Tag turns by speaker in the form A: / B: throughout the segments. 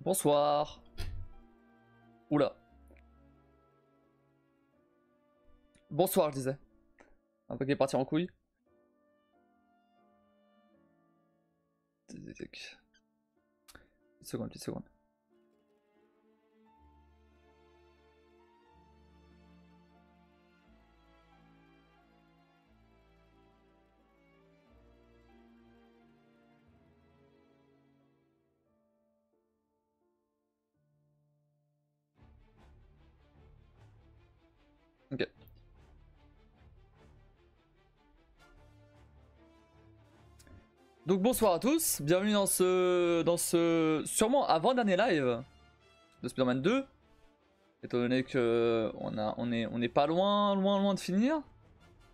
A: Bonsoir. Oula. Bonsoir, je disais. Un peu qui est parti en couille. Petite seconde, petite seconde. Ok. Donc bonsoir à tous, bienvenue dans ce sûrement avant-dernier live de Spider-Man 2. Étant donné que on est pas loin de finir.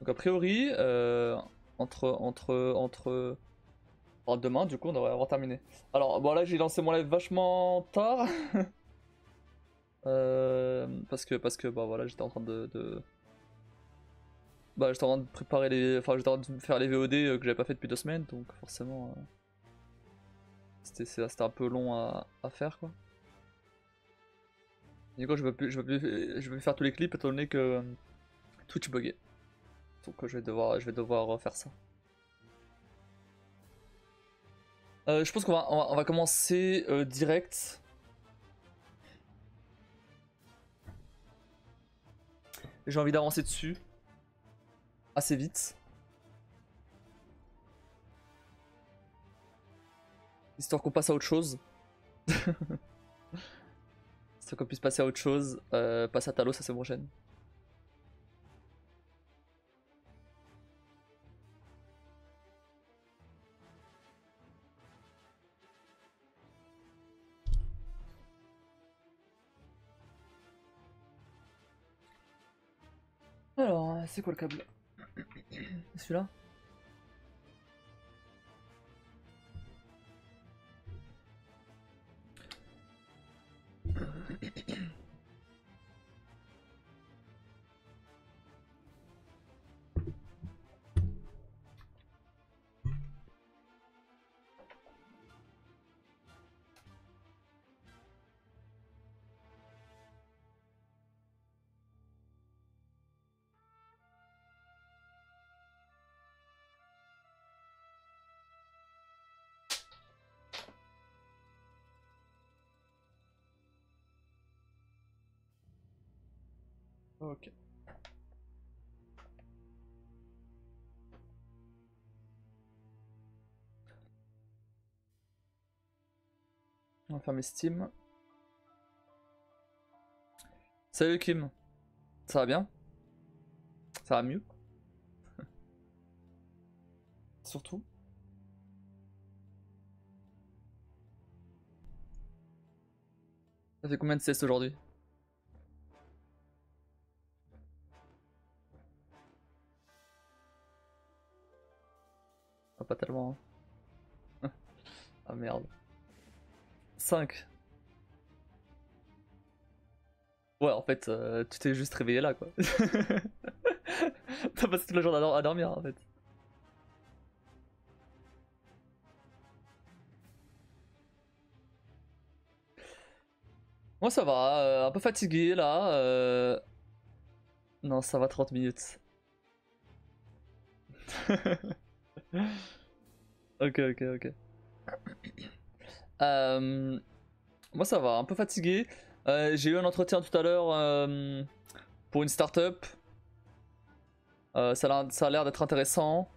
A: Donc a priori, enfin, demain du coup on devrait avoir terminé. Alors bon là j'ai lancé mon live vachement tard. Parce que bah voilà j'étais en train bah j'étais en train de préparer les. Enfin j'étais en train de faire les VOD que j'avais pas fait depuis 2 semaines, donc forcément c'était un peu long à faire quoi. Et du coup je peux plus faire tous les clips étant donné que Twitch buguait. Donc je vais devoir faire ça. Je pense qu'on va commencer direct. J'ai envie d'avancer dessus assez vite. Histoire qu'on passe à autre chose. Histoire qu'on puisse passer à autre chose. Passer à Talos la semaine prochaine. Alors, c'est quoi le câble? Celui-là? Ok. On va fermer Steam. Salut Kim. Ça va bien? Ça va mieux? Surtout. Ça fait combien de siestes aujourd'hui? Ah, pas tellement. Hein. Ah merde. 5. Ouais, en fait, tu t'es juste réveillé là quoi. T'as passé toute la journée à dormir en fait. Moi ça va, un peu fatigué là. Non, ça va 30 minutes. Ok, ok, ok. Moi ça va, un peu fatigué. J'ai eu un entretien tout à l'heure pour une start-up. Ça a l'air d'être intéressant.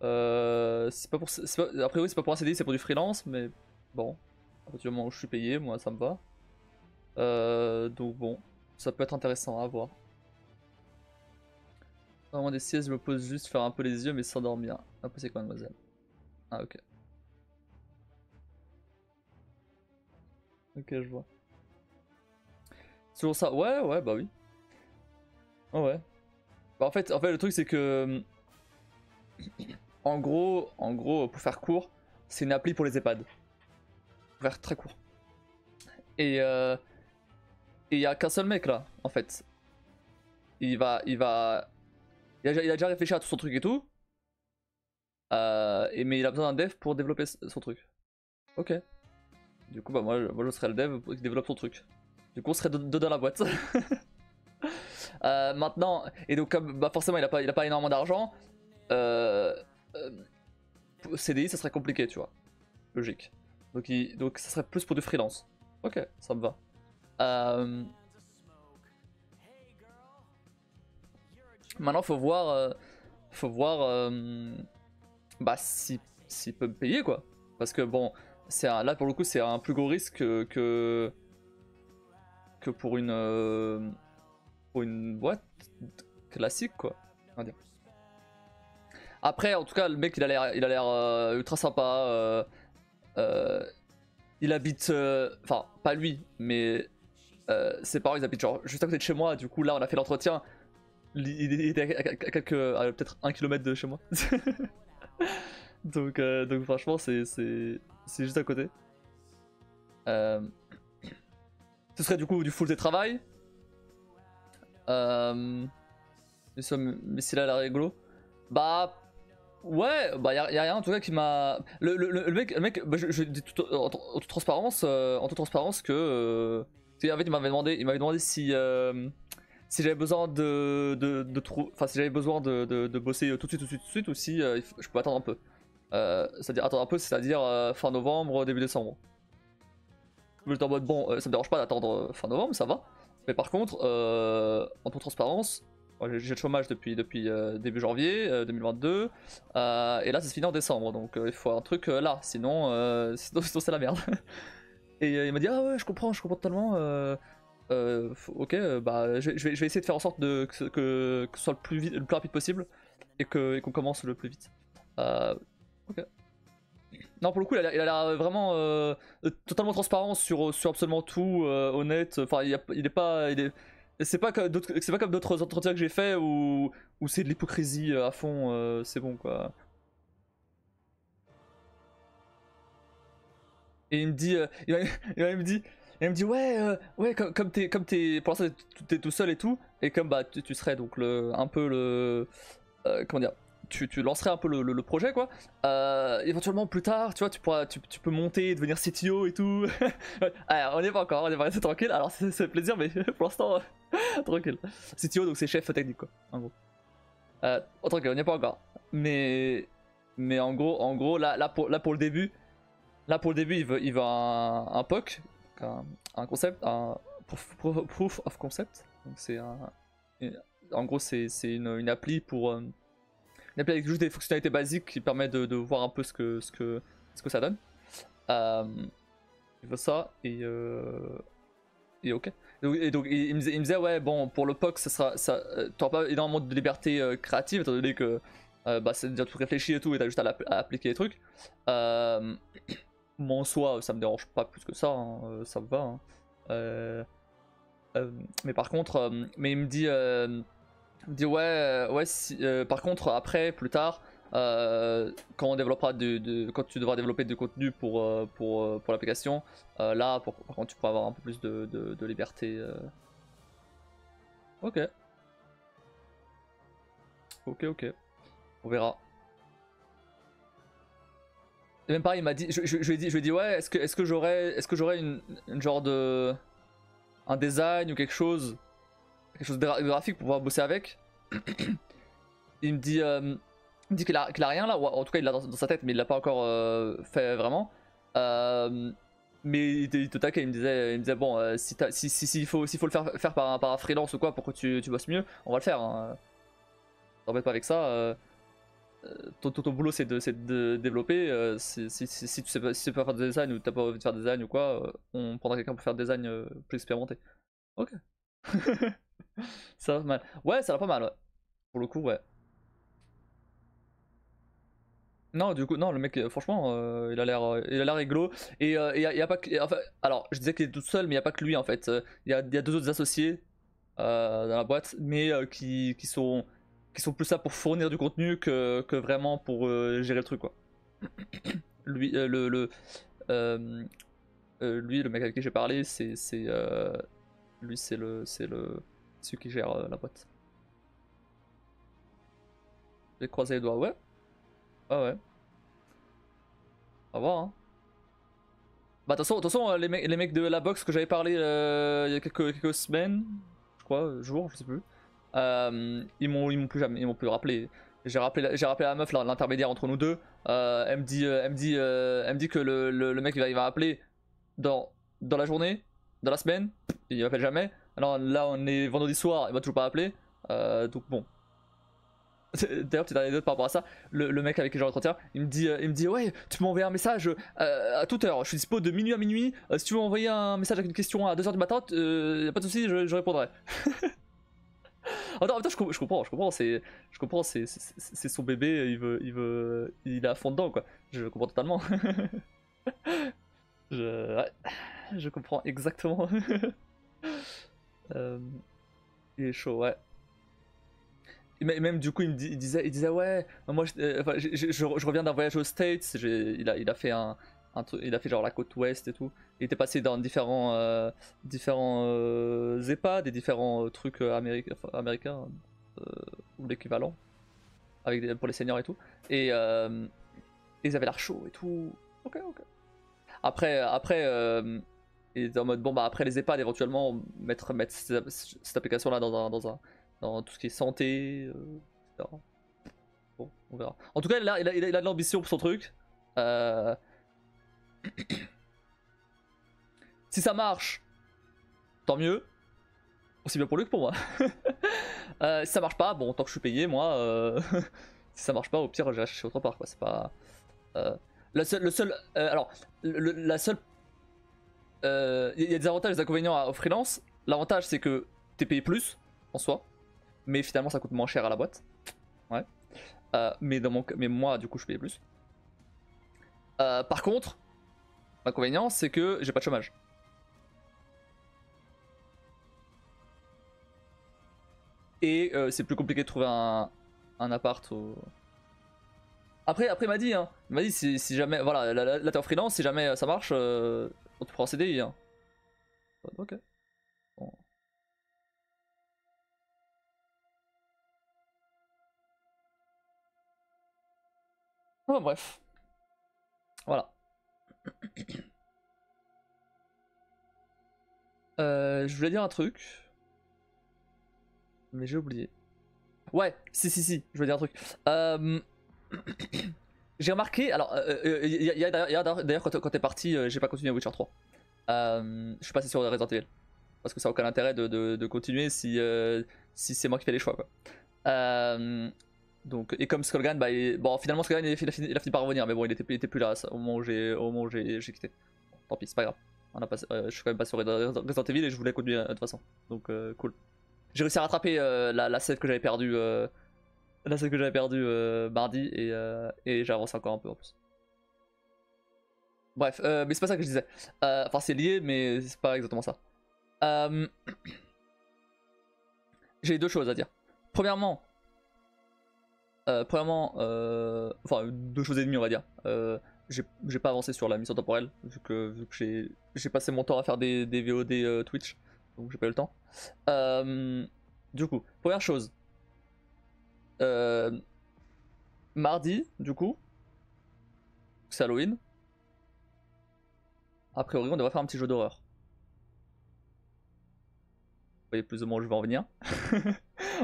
A: C'est pas pour, a priori c'est pas pour un CDI, c'est pour du freelance, mais bon, à partir du moment où je suis payé, moi ça me va. Donc bon, ça peut être intéressant à voir. Vraiment des siestes, je me pose juste faire un peu les yeux mais sans dormir. Un peu c'est quoi mademoiselle? Ah ok. Ok je vois. C'est toujours ça? Ouais ouais bah oui. Oh, ouais. Bah, en fait le truc c'est que en gros pour faire court, c'est une appli pour les EHPAD. Pour faire très court. Et il y a qu'un seul mec là en fait. Il a déjà réfléchi à tout son truc et tout. Mais il a besoin d'un dev pour développer son truc. Ok. Du coup, bah moi je serais le dev qui développe son truc. Du coup, on serait deux dans la boîte. Maintenant, et donc comme bah forcément il a pas énormément d'argent, euh, euh, CDI ça serait compliqué, tu vois. Logique. Donc ça serait plus pour du freelance. Ok, ça me va. Maintenant faut voir bah s'il peut me payer quoi. Parce que bon, là pour le coup c'est un plus gros risque que pour une boîte classique quoi. On va dire. Après en tout cas le mec il a l'air ultra sympa. Euh, il habite, enfin pas lui, mais ses parents ils habitent genre juste à côté de chez moi. Du coup là on a fait l'entretien. Il était à quelques, peut-être 1 kilomètre de chez moi. Donc franchement c'est juste à côté. Euh, Ce serait du coup du full télétravail. Mais si là, elle a rigolo. Bah, ouais, bah, y a rien en tout cas qui m'a. Le mec bah, je dis en toute transparence, que. En fait, il m'avait demandé si j'avais besoin enfin, si j'avais besoin de bosser tout de suite, ou si je peux attendre un peu. C'est-à-dire, attendre un peu, c'est-à-dire fin novembre, début décembre. J'étais en mode bon, ça me dérange pas d'attendre fin novembre, ça va. Mais par contre, en toute transparence, j'ai le chômage depuis début janvier 2022. Et là, ça se finit en décembre. Donc il faut un truc là, sinon, sinon c'est la merde. Et il m'a dit ah ouais, je comprends totalement. Ok, bah je vais essayer de faire en sorte que ce soit le plus rapide possible et qu'on commence le plus vite. Ok. Non, pour le coup, il a l'air vraiment totalement transparent sur absolument tout, honnête. Enfin, il est pas. C'est pas comme d'autres entretiens que j'ai fait où c'est de l'hypocrisie à fond, c'est bon quoi. Et il me dit. Il me dit. Il me dit ouais, ouais comme t'es pour l'instant t'es tout seul et tout et comme bah tu serais donc un peu le comment dire, tu lancerais un peu le projet quoi. Éventuellement plus tard, tu vois, tu peux monter, devenir CTO et tout. Ouais, alors, on n'est pas encore, on est pas resté tranquille. Alors c'est plaisir, mais pour l'instant, tranquille. CTO donc c'est chef technique quoi, en gros. Tranquille, on n'y est pas encore. Mais en gros là pour le début, il veut un POC, un concept, un proof of concept. Donc c'est en gros c'est une appli pour une appli avec juste des fonctionnalités basiques qui permet de voir un peu ce que ça donne. Il veut ça et ok. Donc il me disait ouais bon pour le POC t'auras pas énormément de liberté créative étant donné que bah, c'est déjà tout réfléchi et tout et t'as juste à appliquer les trucs. Moi en soi ça me dérange pas plus que ça, hein, ça me va. Hein. Mais par contre, mais il me dit ouais, ouais par contre après plus tard quand on développera quand tu devras développer du contenu pour l'application là par contre tu pourras avoir un peu plus de liberté. Ok, ok, on verra. Et même pareil il m'a dit je lui ai dit ouais est-ce que j'aurais une genre de un design ou quelque chose de graphique pour pouvoir bosser avec. Il me dit qu'il a rien là, ou en tout cas il l'a dans sa tête, mais il l'a pas encore fait vraiment. Mais il te taquait, il me disait bon, s'il faut le faire par un freelance ou quoi pour que tu bosses mieux, on va le faire. Hein. T'embête pas avec ça. Ton boulot c'est de développer. Si tu sais pas, faire de design ou t'as pas envie de faire de design ou quoi, on prendra quelqu'un pour faire de design plus expérimenté. Ok. Ça va pas mal. Ouais, ça va pas mal, ouais. Pour le coup, ouais. Non, du coup, non, le mec, franchement, il a l'air rigolo. Et y a pas que, enfin, alors, je disais qu'il est tout seul, mais il n'y a pas que lui en fait. Y a deux autres associés dans la boîte, mais qui sont plus là pour fournir du contenu que vraiment pour gérer le truc, quoi. Lui, euh, lui, le mec avec qui j'ai parlé, lui, celui qui gère la boîte. J'ai croisé les doigts, ouais, ouais, ouais. À voir, hein. Bah de toute façon les mecs de la box que j'avais parlé il y a quelques semaines, je crois, jours, je sais plus, ils m'ont plus rappelé. J'ai rappelé la meuf, l'intermédiaire entre nous deux. Elle me dit que le mec il va appeler dans la journée, dans la semaine, il m'appelle jamais. Alors là on est vendredi soir, il m'a toujours pas appelé. Donc bon. D'ailleurs, petite anecdote par rapport à ça, le mec avec qui j'ai l'entretien, il me dit ouais, tu m'as envoyé un message à toute heure, je suis dispo de minuit à minuit, si tu veux m'envoyer un message avec une question à 2h du matin, y'a pas de soucis, je répondrai. En même temps, je comprends, c'est son bébé, il est à fond dedans quoi, je comprends totalement. Ouais, je comprends exactement. Il est chaud, ouais. Et même du coup, il disait ouais, moi je reviens d'un voyage aux States, il a fait il a fait genre la côte ouest et tout. Il était passé dans différents EHPAD et différents trucs américains ou l'équivalent pour les seniors et tout. Et ils avaient l'air chaud et tout. Ok. Après il était en mode bon bah après les EHPAD éventuellement mettre cette application là dans tout ce qui est santé, etc. Bon, on verra. En tout cas, il a de l'ambition pour son truc. Si ça marche, tant mieux. Aussi bien pour lui que pour moi. Si ça marche pas, bon, tant que je suis payé, moi, si ça marche pas, au pire, j'irai chercher autre part, quoi. C'est pas. La seule. Alors, la seule. Il y a des avantages et des inconvénients au freelance. L'avantage, c'est que t'es payé plus, en soi. Mais finalement ça coûte moins cher à la boîte. Ouais. Mais moi du coup je payais plus. Par contre, l'inconvénient c'est que j'ai pas de chômage. Et c'est plus compliqué de trouver un appart. Après il m'a dit, si jamais, voilà, là t'es en freelance, si jamais ça marche, on te prend en CDI. Hein. Ok. Bon. Oh, bref. Voilà. Je voulais dire un truc. Mais j'ai oublié. Ouais, si, je voulais dire un truc. J'ai remarqué, alors, d'ailleurs quand t'es parti, j'ai pas continué à Witcher 3. Je suis passé sur Resident Evil. Parce que ça n'a aucun intérêt de continuer si c'est moi qui fais les choix quoi. Donc, et comme Skullgran, bah, bon finalement Skullgran il a fini par revenir, mais bon il était plus là au moment où j'ai quitté. Bon, tant pis, c'est pas grave. Je suis quand même pas sur Resident Evil et je voulais continuer de toute façon. Donc cool. J'ai réussi à rattraper la save que j'avais perdue mardi et j'ai avancé encore un peu en plus. Bref, mais c'est pas ça que je disais. Enfin c'est lié mais c'est pas exactement ça. J'ai deux choses à dire. Premièrement, enfin deux choses et demie on va dire. J'ai pas avancé sur la mission temporelle vu que j'ai passé mon temps à faire des VOD Twitch, donc j'ai pas eu le temps. Du coup, première chose, mardi du coup, c'est Halloween. A priori on devrait faire un petit jeu d'horreur. Vous voyez plus ou moins où je vais en venir.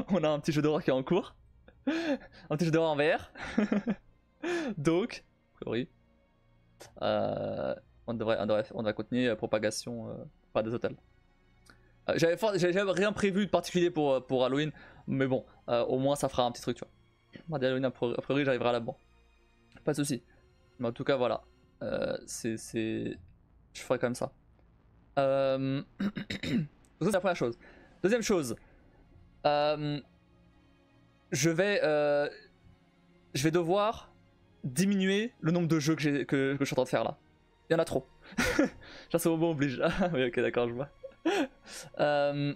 A: On a un petit jeu d'horreur qui est en cours. Un petit jeu d'horreur en VR. Donc, a priori, on devrait continuer propagation par des hôtels. J'avais rien prévu de particulier pour Halloween, mais bon, au moins ça fera un petit truc, tu vois. Mardi Halloween, a priori, j'arriverai là-bas. Pas de soucis. Mais en tout cas, voilà. Je ferai quand même ça. Donc ça, c'est la première chose. Deuxième chose. Je vais devoir diminuer le nombre de jeux que je suis en train de faire là. Il y en a trop. Genre ce moment oblige. Ah oui ok d'accord je vois. Je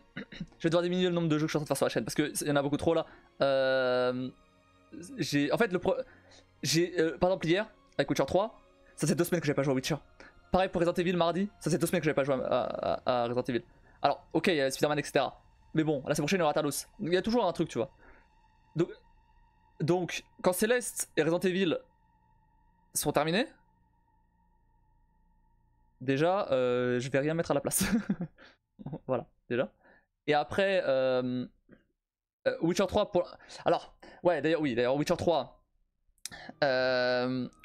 A: vais devoir diminuer le nombre de jeux que je suis en train de faire sur la chaîne parce qu'il y en a beaucoup trop là. En fait par exemple hier avec Witcher 3, ça fait 2 semaines que j'avais pas joué à Witcher. Pareil pour Resident Evil mardi, ça fait 2 semaines que j'avais pas joué à Resident Evil. Alors ok il y a Spider-Man etc. Mais bon là c'est prochain il y aura Talos. Il y a toujours un truc tu vois. Donc quand Celeste et Resident Evil sont terminés, déjà, je vais rien mettre à la place. Voilà, déjà. Et après, Witcher 3 pour... Alors, ouais, d'ailleurs, oui, d'ailleurs, Witcher 3.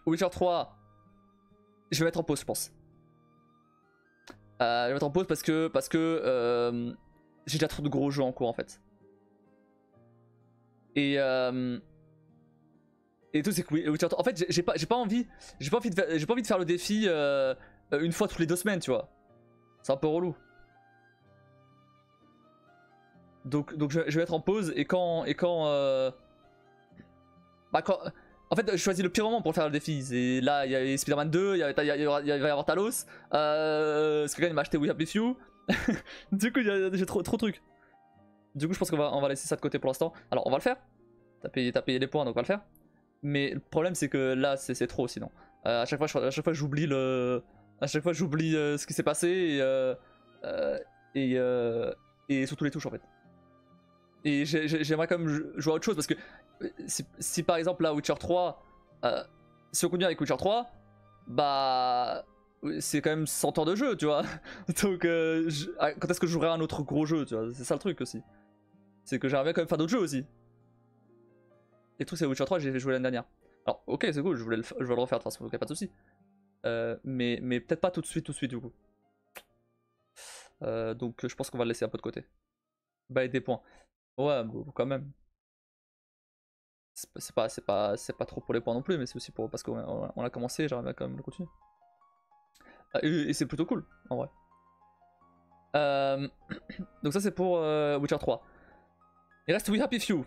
A: Witcher 3, je vais mettre en pause, je pense. Je vais mettre en pause parce que j'ai déjà trop de gros jeux en cours en fait. Et tout c'est que Witcher 3, en fait j'ai pas envie de faire le défi une fois toutes les 2 semaines, tu vois. C'est un peu relou. Donc je vais mettre en pause et quand bah quand en fait je choisis le pire moment pour faire le défi. Et là il y a Spider-Man 2, il va y avoir Talos, Skagan m'a acheté We Happy Few. Du coup j'ai trop de trucs. Du coup je pense qu'on va laisser ça de côté pour l'instant. Alors on va le faire. T'as payé les points donc on va le faire. Mais le problème c'est que là c'est trop sinon. À chaque fois j'oublie ce qui s'est passé et sur tous les touches en fait. Et j'aimerais quand même jouer à autre chose parce que si par exemple là Witcher 3, si on continue avec Witcher 3, bah c'est quand même 100 heures de jeu, tu vois. Donc quand est-ce que je jouerai un autre gros jeu, tu vois. C'est ça le truc aussi. C'est que j'aimerais bien quand même faire d'autres jeux aussi. Et le truc c'est Witcher 3, j'ai joué l'année dernière. Alors ok c'est cool, je vais le refaire de toute façon, donc y'a pas de soucis. Mais peut-être pas tout de suite du coup. Donc je pense qu'on va le laisser un peu de côté. Bah des points. Ouais, bon, quand même. C'est pas trop pour les points non plus, mais c'est aussi pour parce qu'on a commencé, j'aimerais bien quand même le continuer. Et c'est plutôt cool, en vrai. Donc ça c'est pour Witcher 3. Il reste We Happy Few.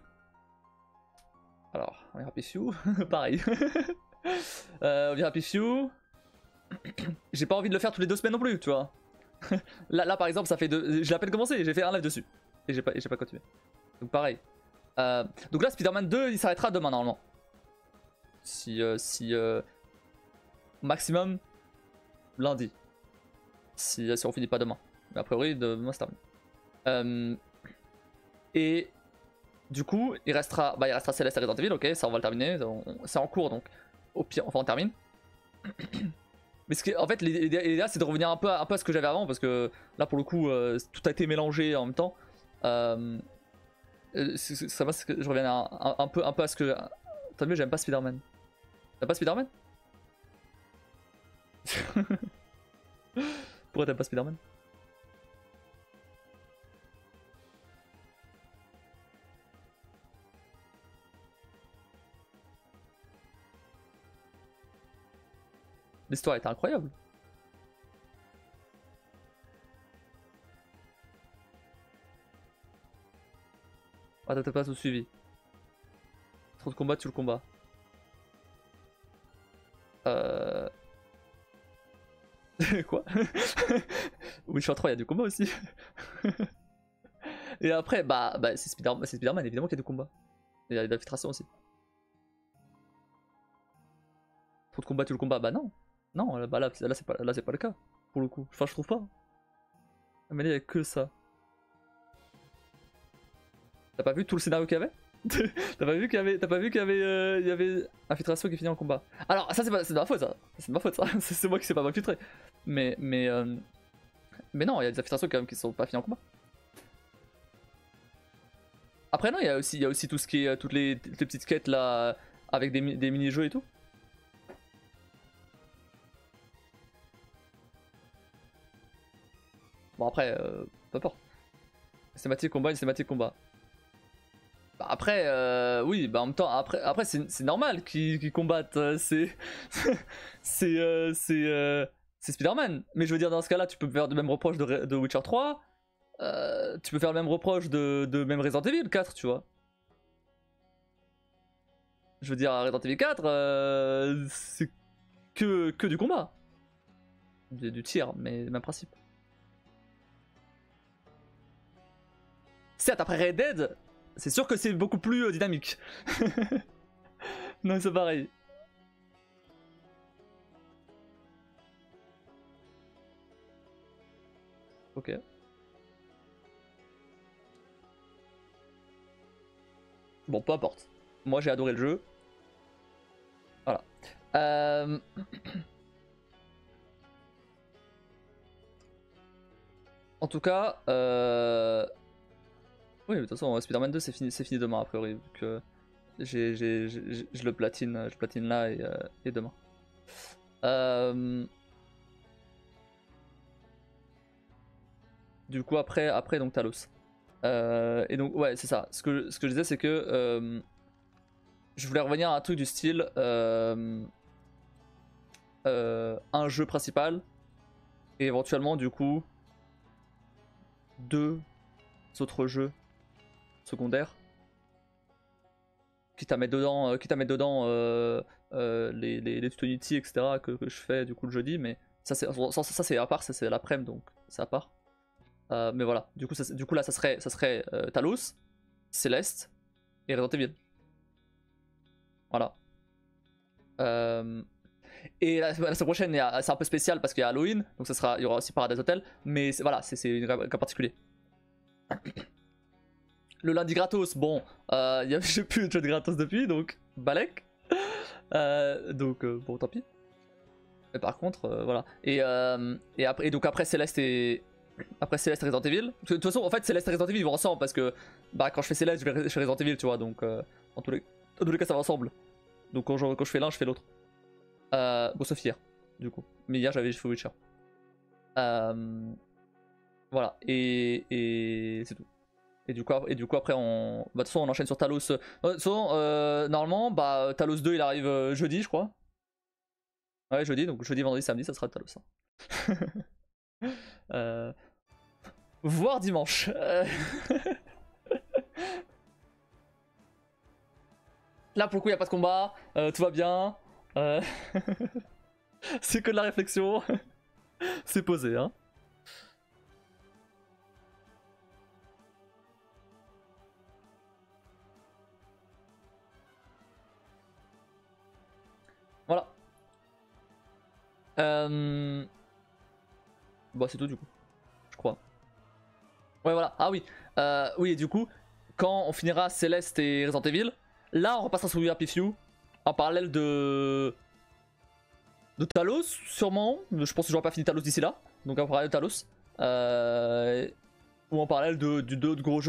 A: Alors, We Happy Few, pareil. We Happy Few. J'ai pas envie de le faire tous les 2 semaines non plus, tu vois. là par exemple, ça fait j'ai à peine commencé, j'ai fait un live dessus. Et j'ai pas continué. Donc pareil. Donc là, Spider-Man 2, il s'arrêtera demain normalement. Si maximum lundi. Si on finit pas demain. Mais a priori, demain c'est terminé. Et du coup, il restera Celeste et Resident Evil, ok, ça on va le terminer. C'est en cours donc au pire, enfin on termine. Mais en fait, l'idée c'est de revenir un peu à ce que j'avais avant parce que là pour le coup, tout a été mélangé en même temps. Ça va, je reviens un peu à ce que. T'as vu, j'aime pas Spider-Man. T'aimes pas Spider-Man? Pourquoi t'aimes pas Spider-Man? L'histoire était incroyable. Ah, t'as peut-être pas tout suivi. Trop de combats, tu le combats. Quoi? Witcher 3, il y a du combat aussi. Et après, c'est Spider-Man, évidemment qu'il y a du combat. Il y a de l'infiltration aussi. Trop de combat, tu le combats? Bah non. Non, bah là c'est pas le cas, pour le coup. Enfin, je trouve pas. Mais là, il y a que ça. T'as pas vu tout le scénario qu'il y avait? T'as pas vu qu'il y avait infiltration qui finit en combat? Alors ça c'est de ma faute ça. C'est de ma faute ça. C'est moi qui sais pas m'infiltrer. Mais non, il y a des infiltrations quand même qui sont pas finies en combat. Après non, il y a aussi tout ce qui est toutes les petites quêtes là avec des mini-jeux et tout. Bon après, peu importe. Cinématique combat, une cinématique combat. Bah après, oui, bah en même temps, après c'est normal qu'ils combattent. C'est Spider-Man. Mais je veux dire, dans ce cas-là, tu peux faire le même reproche de Witcher 3. Tu peux faire le même reproche de même Resident Evil 4, tu vois. Je veux dire, Resident Evil 4, c'est que du combat. Du tir, mais même principe. Certes, après Red Dead, c'est sûr que c'est beaucoup plus dynamique. Non, c'est pareil. Ok. Bon, peu importe. Moi, j'ai adoré le jeu. Voilà. En tout cas, oui, de toute façon, Spider-Man 2 c'est fini demain a priori, vu que je le platine là et demain. Du coup après donc Talos. Et donc ouais c'est ça. Ce que je disais c'est que je voulais revenir à un truc du style un jeu principal et éventuellement du coup 2 autres jeux secondaires. Quitte à mettre dedans, les tutos Unity etc que je fais du coup le jeudi, mais ça c'est à part, ça c'est l'après-midi donc c'est à part. Mais voilà, du coup là ça serait Talos, Céleste et Resident Evil. Voilà. Et la semaine prochaine c'est un peu spécial parce qu'il y a Halloween, donc il y aura aussi Paradise Hotel, mais voilà, c'est un cas particulier. Le lundi gratos, bon, j'ai plus de jeu de gratos depuis, donc balèque. Donc bon, tant pis. Mais par contre, voilà. Et donc après Céleste et Resident Evil. De toute façon, en fait, Céleste et Resident Evil ils vont ensemble parce que bah, quand je fais Céleste, je fais Resident Evil, tu vois. Donc dans tous les cas, ça va ensemble. Donc quand je fais l'un, je fais l'autre. Bon, sauf hier, du coup. Mais hier, j'avais fait Witcher. Voilà. Et c'est tout. Et du coup après, bah, de toute façon, on enchaîne sur Talos. Normalement, bah, Talos 2 il arrive jeudi, je crois. Ouais, jeudi, donc jeudi, vendredi, samedi, ça sera Talos. Voire dimanche. Là, pour le coup, il n'y a pas de combat, tout va bien. C'est que de la réflexion. C'est posé, hein. Voilà. Bah, c'est tout du coup, je crois. Ouais, voilà. Ah oui. Oui, et du coup, quand on finira Céleste et Resident Evil, là, on repassera sur We Happy Few en parallèle de Talos, sûrement. Je pense que j'aurai pas fini Talos d'ici là. Donc, en parallèle de Talos. Ou en parallèle de deux gros jeux